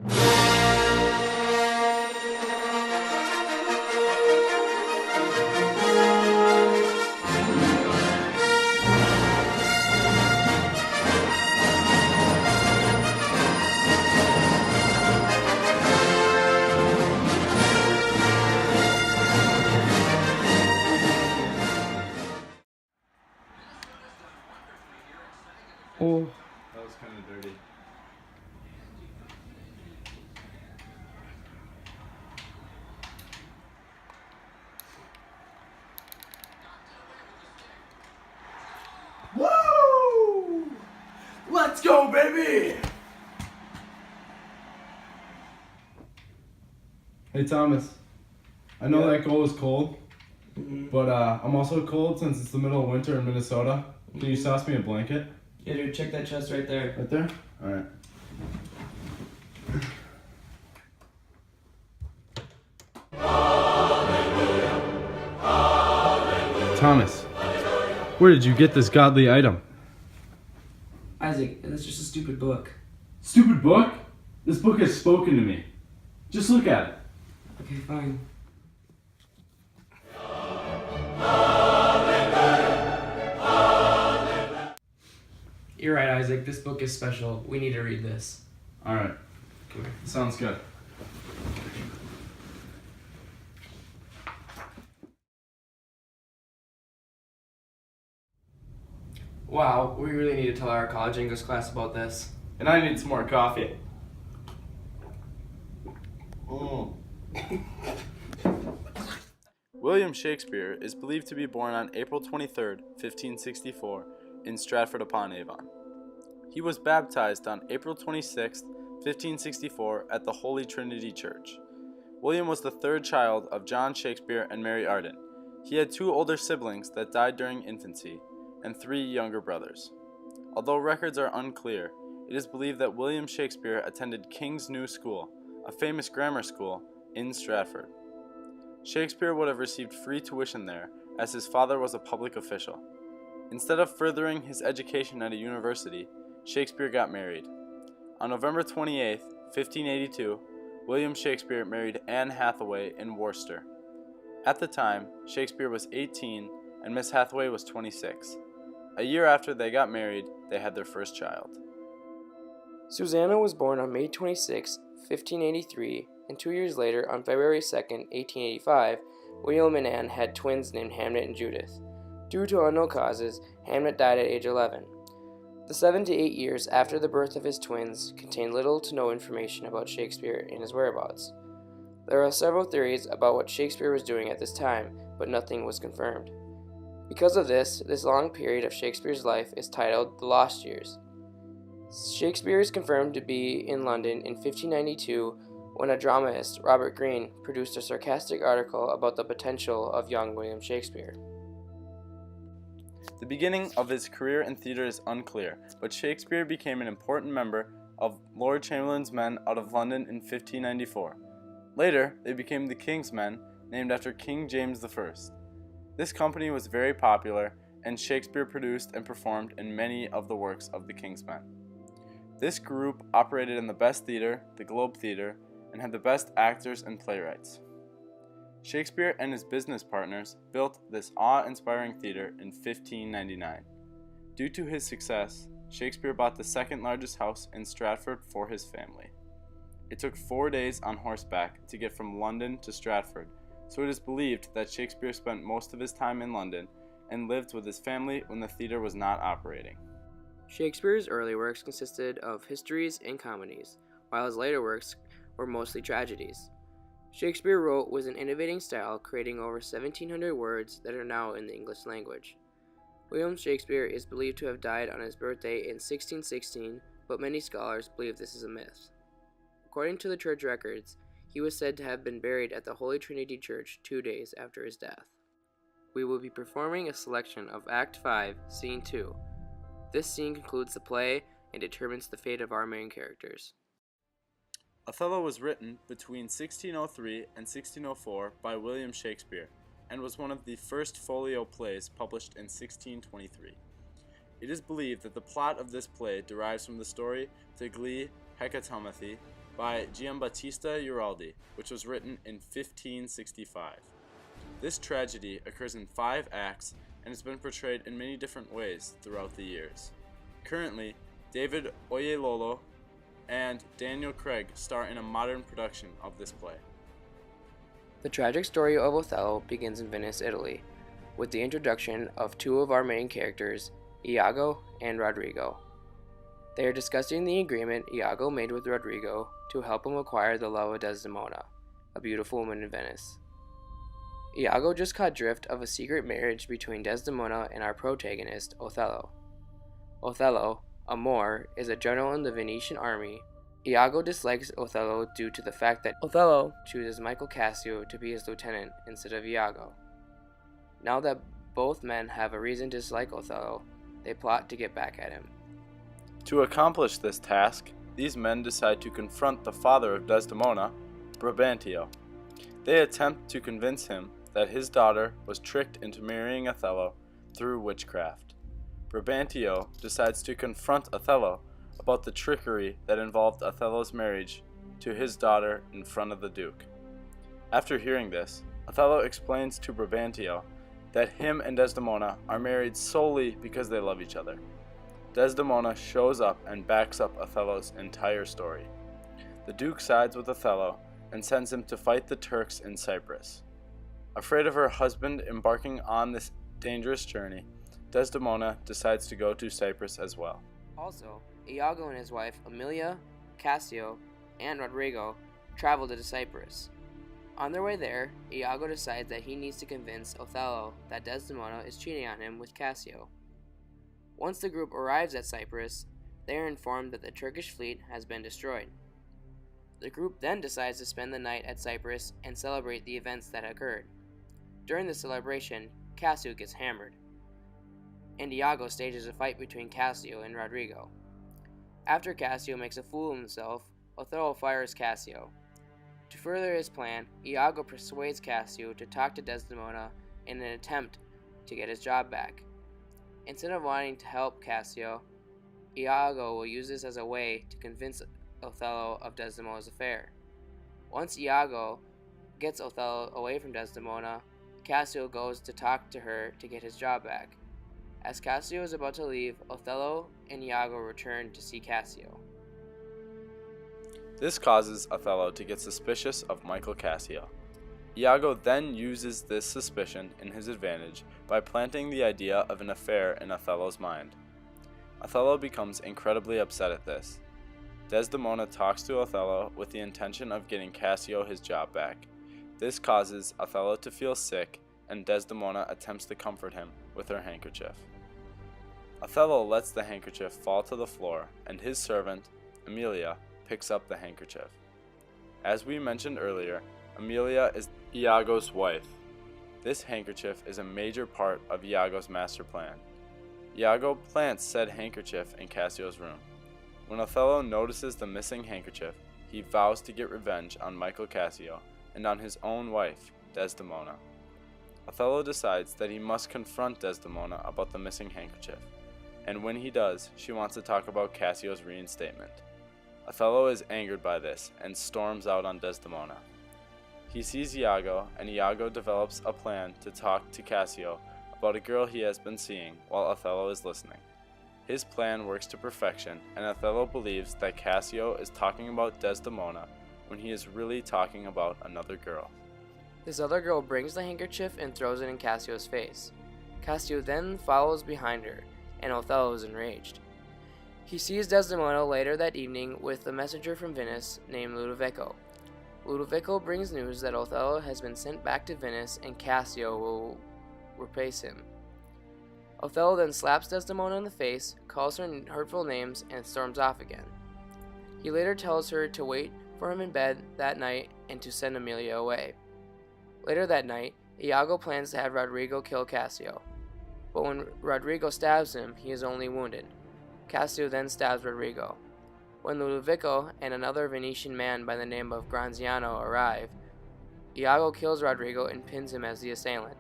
Oh. That was kind of dirty. Woo! Let's go, baby! Hey, Thomas. I know that goal is cold, but I'm also cold since it's the middle of winter in Minnesota. Can you toss me a blanket? Yeah, dude, check that chest right there. Right there? Alright. Thomas, where did you get this godly item? Isaac, that's just a stupid book. Stupid book? This book has spoken to me. Just look at it. Okay, fine. You're right, Isaac. This book is special. We need to read this. Alright. Come here. Sounds good. Wow, we really need to tell our college English class about this. And I need some more coffee. William Shakespeare is believed to be born on April 23rd, 1564, in Stratford-upon-Avon. He was baptized on April 26th, 1564, at the Holy Trinity Church. William was the third child of John Shakespeare and Mary Arden. He had 2 older siblings that died during infancy, and 3 younger brothers. Although records are unclear, it is believed that William Shakespeare attended King's New School, a famous grammar school, in Stratford. Shakespeare would have received free tuition there, as his father was a public official. Instead of furthering his education at a university, Shakespeare got married. On November 28, 1582, William Shakespeare married Anne Hathaway in Worcester. At the time, Shakespeare was 18 and Miss Hathaway was 26. A year after they got married, they had their first child. Susanna was born on May 26, 1583, and 2 years later, on February 2, 1885, William and Anne had twins named Hamnet and Judith. Due to unknown causes, Hamnet died at age 11. The 7 to 8 years after the birth of his twins contained little to no information about Shakespeare and his whereabouts. There are several theories about what Shakespeare was doing at this time, but nothing was confirmed. Because of this long period of Shakespeare's life is titled The Lost Years. Shakespeare is confirmed to be in London in 1592 when a dramatist, Robert Greene, produced a sarcastic article about the potential of young William Shakespeare. The beginning of his career in theater is unclear, but Shakespeare became an important member of Lord Chamberlain's men out of London in 1594. Later, they became the King's Men, named after King James I. This company was very popular, and Shakespeare produced and performed in many of the works of the King's Men. This group operated in the best theater, the Globe Theater, and had the best actors and playwrights. Shakespeare and his business partners built this awe-inspiring theater in 1599. Due to his success, Shakespeare bought the second largest house in Stratford for his family. It took 4 days on horseback to get from London to Stratford, so it is believed that Shakespeare spent most of his time in London and lived with his family when the theater was not operating. Shakespeare's early works consisted of histories and comedies, while his later works were mostly tragedies. Shakespeare wrote with an innovating style, creating over 1,700 words that are now in the English language. William Shakespeare is believed to have died on his birthday in 1616, but many scholars believe this is a myth. According to the church records, he was said to have been buried at the Holy Trinity Church 2 days after his death. We will be performing a selection of Act 5, Scene 2. This scene concludes the play and determines the fate of our main characters. Othello was written between 1603 and 1604 by William Shakespeare and was one of the first folio plays published in 1623. It is believed that the plot of this play derives from the story To Glee Hecatomathy by Giambattista Uraldi, which was written in 1565. This tragedy occurs in 5 acts and has been portrayed in many different ways throughout the years. Currently, David Oyelowo and Daniel Craig star in a modern production of this play. The tragic story of Othello begins in Venice, Italy, with the introduction of 2 of our main characters, Iago and Rodrigo. They are discussing the agreement Iago made with Rodrigo to help him acquire the love of Desdemona, a beautiful woman in Venice. Iago just caught drift of a secret marriage between Desdemona and our protagonist, Othello. Othello, a Moor, is a general in the Venetian army. Iago dislikes Othello due to the fact that Othello chooses Michael Cassio to be his lieutenant instead of Iago. Now that both men have a reason to dislike Othello, they plot to get back at him. To accomplish this task, these men decide to confront the father of Desdemona, Brabantio. They attempt to convince him that his daughter was tricked into marrying Othello through witchcraft. Brabantio decides to confront Othello about the trickery that involved Othello's marriage to his daughter in front of the Duke. After hearing this, Othello explains to Brabantio that him and Desdemona are married solely because they love each other. Desdemona shows up and backs up Othello's entire story. The Duke sides with Othello and sends him to fight the Turks in Cyprus. Afraid of her husband embarking on this dangerous journey, Desdemona decides to go to Cyprus as well. Also, Iago and his wife Emilia, Cassio, and Rodrigo travel to Cyprus. On their way there, Iago decides that he needs to convince Othello that Desdemona is cheating on him with Cassio. Once the group arrives at Cyprus, they are informed that the Turkish fleet has been destroyed. The group then decides to spend the night at Cyprus and celebrate the events that occurred. During the celebration, Cassio gets hammered, and Iago stages a fight between Cassio and Rodrigo. After Cassio makes a fool of himself, Othello fires Cassio. To further his plan, Iago persuades Cassio to talk to Desdemona in an attempt to get his job back. Instead of wanting to help Cassio, Iago will use this as a way to convince Othello of Desdemona's affair. Once Iago gets Othello away from Desdemona, Cassio goes to talk to her to get his job back. As Cassio is about to leave, Othello and Iago return to see Cassio. This causes Othello to get suspicious of Michael Cassio. Iago then uses this suspicion in his advantage by planting the idea of an affair in Othello's mind. Othello becomes incredibly upset at this. Desdemona talks to Othello with the intention of getting Cassio his job back. This causes Othello to feel sick, and Desdemona attempts to comfort him with her handkerchief. Othello lets the handkerchief fall to the floor, and his servant, Emilia, picks up the handkerchief. As we mentioned earlier, Emilia is Iago's wife. This handkerchief is a major part of Iago's master plan. Iago plants said handkerchief in Cassio's room. When Othello notices the missing handkerchief, he vows to get revenge on Michael Cassio and on his own wife, Desdemona. Othello decides that he must confront Desdemona about the missing handkerchief, and when he does, she wants to talk about Cassio's reinstatement. Othello is angered by this and storms out on Desdemona. He sees Iago, and Iago develops a plan to talk to Cassio about a girl he has been seeing while Othello is listening. His plan works to perfection, and Othello believes that Cassio is talking about Desdemona when he is really talking about another girl. This other girl brings the handkerchief and throws it in Cassio's face. Cassio then follows behind her, and Othello is enraged. He sees Desdemona later that evening with a messenger from Venice named Ludovico. Ludovico brings news that Othello has been sent back to Venice and Cassio will replace him. Othello then slaps Desdemona in the face, calls her hurtful names, and storms off again. He later tells her to wait for him in bed that night and to send Emilia away. Later that night, Iago plans to have Rodrigo kill Cassio, but when Rodrigo stabs him, he is only wounded. Cassio then stabs Rodrigo. When Ludovico and another Venetian man by the name of Granziano arrive, Iago kills Rodrigo and pins him as the assailant.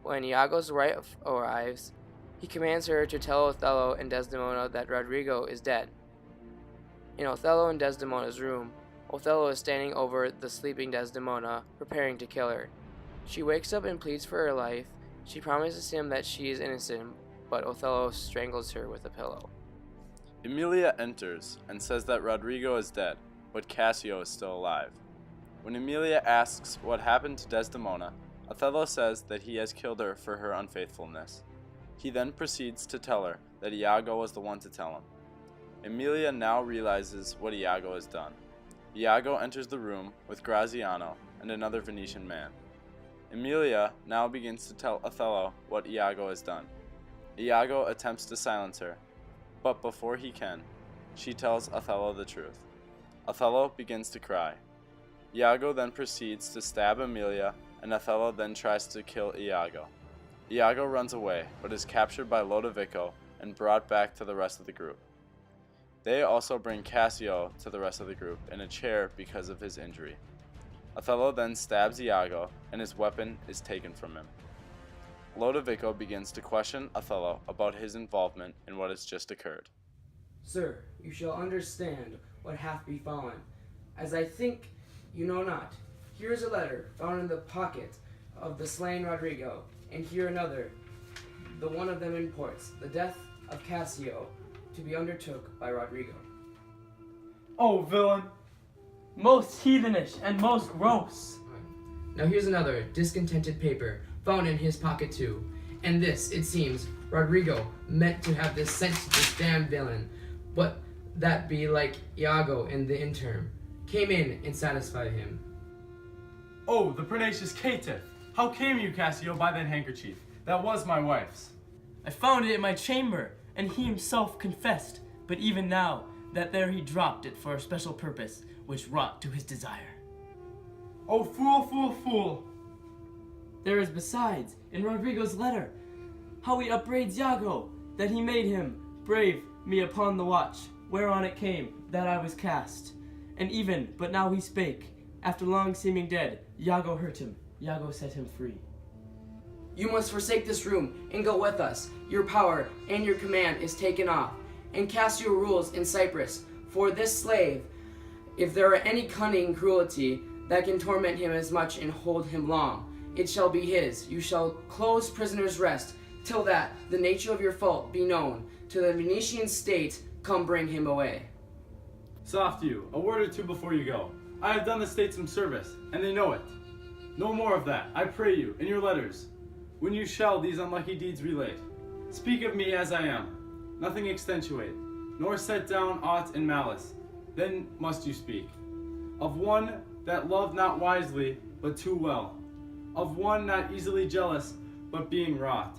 When Iago's wife arrives, he commands her to tell Othello and Desdemona that Rodrigo is dead. In Othello and Desdemona's room, Othello is standing over the sleeping Desdemona, preparing to kill her. She wakes up and pleads for her life. She promises him that she is innocent, but Othello strangles her with a pillow. Emilia enters and says that Rodrigo is dead, but Cassio is still alive. When Emilia asks what happened to Desdemona, Othello says that he has killed her for her unfaithfulness. He then proceeds to tell her that Iago was the one to tell him. Emilia now realizes what Iago has done. Iago enters the room with Graziano and another Venetian man. Emilia now begins to tell Othello what Iago has done. Iago attempts to silence her, but before he can, she tells Othello the truth. Othello begins to cry. Iago then proceeds to stab Emilia, and Othello then tries to kill Iago. Iago runs away, but is captured by Lodovico and brought back to the rest of the group. They also bring Cassio to the rest of the group in a chair because of his injury. Othello then stabs Iago, and his weapon is taken from him. Lodovico begins to question Othello about his involvement in what has just occurred. Sir, you shall understand what hath befallen, as I think you know not. Here is a letter found in the pocket of the slain Rodrigo, and here another. The one of them imports the death of Cassio to be undertook by Rodrigo. Oh, villain! Most heathenish and most gross. Now here's another discontented paper found in his pocket too. And this, it seems, Rodrigo meant to have this sent to this damned villain, but that be like Iago in the interim, came in and satisfied him. Oh, the pernicious caitiff! How came you, Cassio, by that handkerchief? That was my wife's. I found it in my chamber, and he himself confessed, but even now, that there he dropped it for a special purpose, which wrought to his desire. Oh, fool, fool, fool! There is besides, in Rodrigo's letter, how he upbraids Iago, that he made him brave me upon the watch, whereon it came that I was cast. And even, but now he spake, after long seeming dead, Iago hurt him, Iago set him free. You must forsake this room and go with us. Your power and your command is taken off, and Cassio rules in Cyprus. For this slave, if there are any cunning cruelty that can torment him as much and hold him long, it shall be his. You shall close prisoner's rest, till that the nature of your fault be known. To the Venetian state, come bring him away. Soft you, a word or two before you go. I have done the state some service, and they know it. No more of that, I pray you, in your letters. When you shall these unlucky deeds relate, speak of me as I am, nothing extenuate, nor set down aught in malice. Then must you speak of one that loved not wisely, but too well, of one not easily jealous, but being wrought,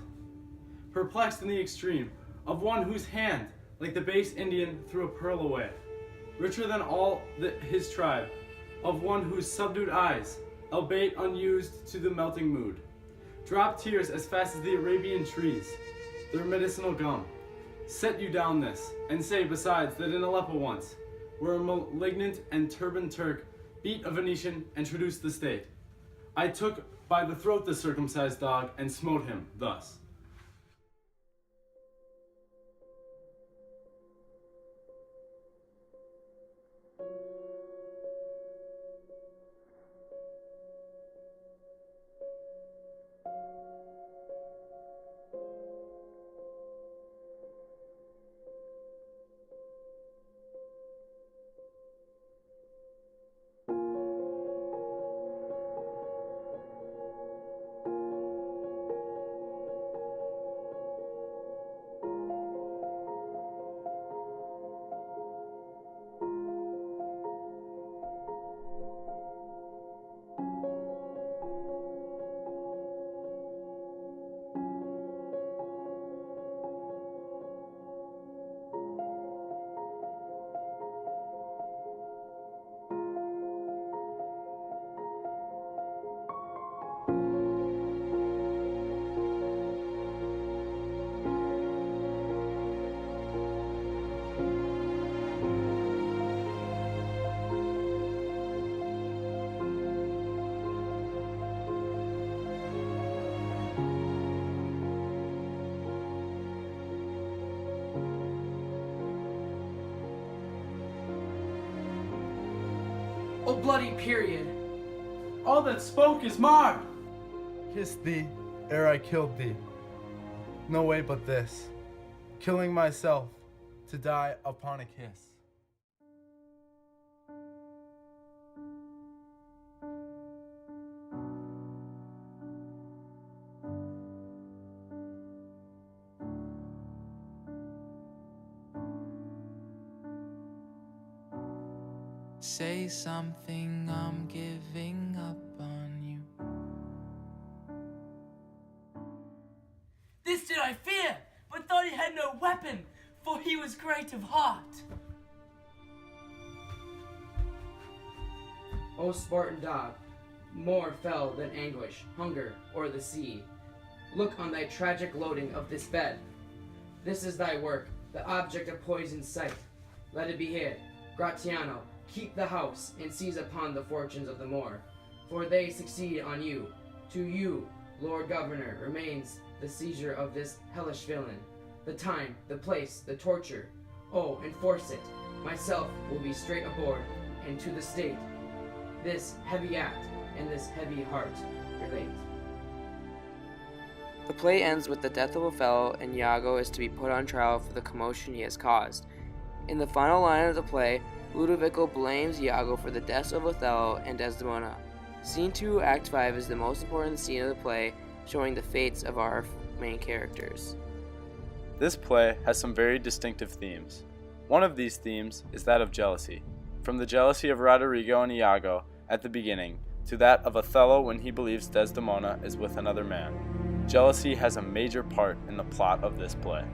perplexed in the extreme, of one whose hand, like the base Indian, threw a pearl away, richer than all his tribe, of one whose subdued eyes, albeit unused to the melting mood, drop tears as fast as the Arabian trees, their medicinal gum. Set you down this, and say besides that in Aleppo once, where a malignant and turbaned Turk beat a Venetian and traduced the state, I took by the throat the circumcised dog and smote him thus. O bloody period! All that spoke is marred. Kissed thee ere I killed thee. No way but this, killing myself to die upon a kiss. Say something, I'm giving up on you. This did I fear, but thought he had no weapon, for he was great of heart. O Spartan dog, more fell than anguish, hunger, or the sea. Look on thy tragic loading of this bed. This is thy work, the object of poisoned sight. Let it be hid. Gratiano, keep the house, and seize upon the fortunes of the Moor, for they succeed on you. To you, Lord Governor, remains the seizure of this hellish villain. The time, the place, the torture. Oh, enforce it. Myself will be straight aboard, and to the state this heavy act and this heavy heart relate. The play ends with the death of Othello, and Iago is to be put on trial for the commotion he has caused. In the final line of the play, Ludovico blames Iago for the deaths of Othello and Desdemona. Scene 2, Act 5 is the most important scene of the play, showing the fates of our main characters. This play has some very distinctive themes. One of these themes is that of jealousy, from the jealousy of Roderigo and Iago at the beginning to that of Othello when he believes Desdemona is with another man. Jealousy has a major part in the plot of this play.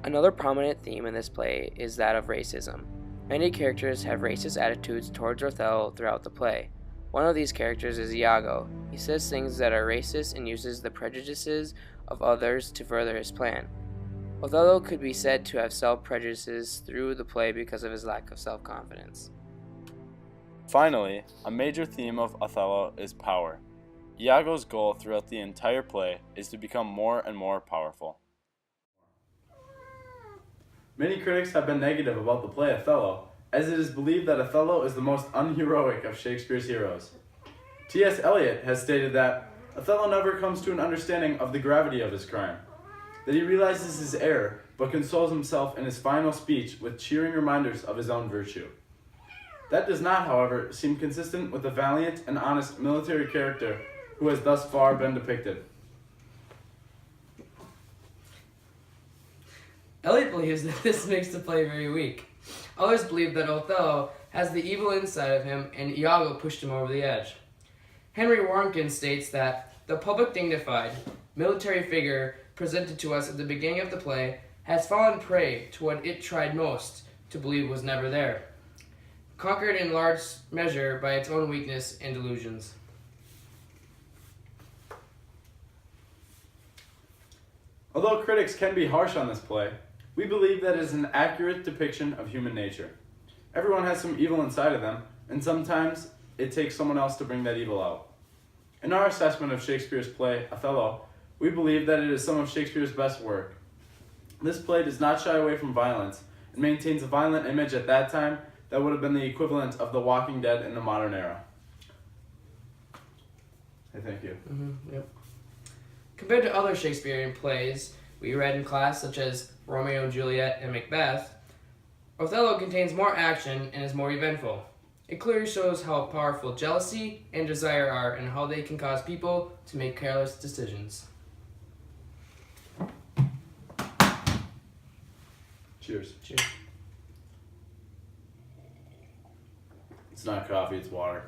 Another prominent theme in this play is that of racism. Many characters have racist attitudes towards Othello throughout the play. One of these characters is Iago. He says things that are racist and uses the prejudices of others to further his plan. Othello could be said to have self-prejudices through the play because of his lack of self-confidence. Finally, a major theme of Othello is power. Iago's goal throughout the entire play is to become more and more powerful. Many critics have been negative about the play Othello, as it is believed that Othello is the most unheroic of Shakespeare's heroes. T.S. Eliot has stated that Othello never comes to an understanding of the gravity of his crime, that he realizes his error, but consoles himself in his final speech with cheering reminders of his own virtue. That does not, however, seem consistent with the valiant and honest military character who has thus far been depicted. Eliot believes that this makes the play very weak. Others believe that Othello has the evil inside of him and Iago pushed him over the edge. Henry Warnkin states that the public dignified, military figure presented to us at the beginning of the play has fallen prey to what it tried most to believe was never there, conquered in large measure by its own weakness and delusions. Although critics can be harsh on this play, we believe that it is an accurate depiction of human nature. Everyone has some evil inside of them, and sometimes it takes someone else to bring that evil out. In our assessment of Shakespeare's play, Othello, we believe that it is some of Shakespeare's best work. This play does not shy away from violence and maintains a violent image at that time that would have been the equivalent of The Walking Dead in the modern era. Hey, thank you. Yep. Compared to other Shakespearean plays we read in class, such as Romeo and Juliet and Macbeth, Othello contains more action and is more eventful. It clearly shows how powerful jealousy and desire are and how they can cause people to make careless decisions. Cheers. Cheers. It's not coffee, it's water.